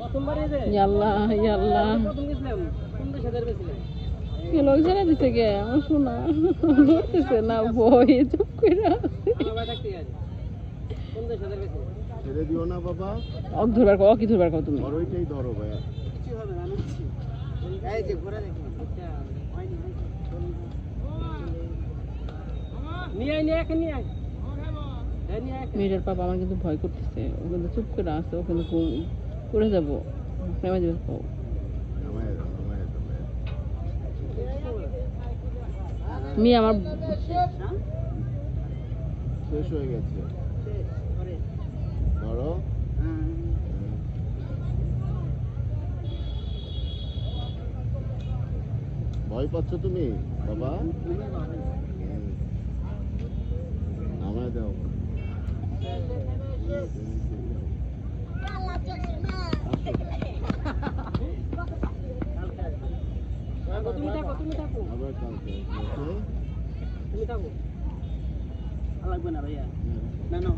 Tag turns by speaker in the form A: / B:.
A: ইয়াল্লাহ ইয়াল্লাহ কি লোক ছেড়ে দিছে গে আমার শোনা ধরতেছে না ভয় চুপ করে আছে
B: ছেড়ে দিও না বাবা
A: অক ধরবার কও কি ধরবার কও তুমি
B: আর ওইটাই ধরো ভাইয়া
C: কিছু হবে না এই যে ঘোরা দেখো নিয়ে আয় নিয়ে আয়
A: মেয়েটার পাপা আমার কিন্তু ভয় করতেছে ও কিন্তু চুপ করে আছে ও কিন্তু পড়ে যাবো নেমে যাবে কও
B: নামায় দাও
A: মেয়ে আমার
B: শেষ হয়ে গেছে ধরো ভয় পাচ্ছ তুমি বাবা নামায় দাও আবার কালকে
C: লাগবে না ভাইয়া না না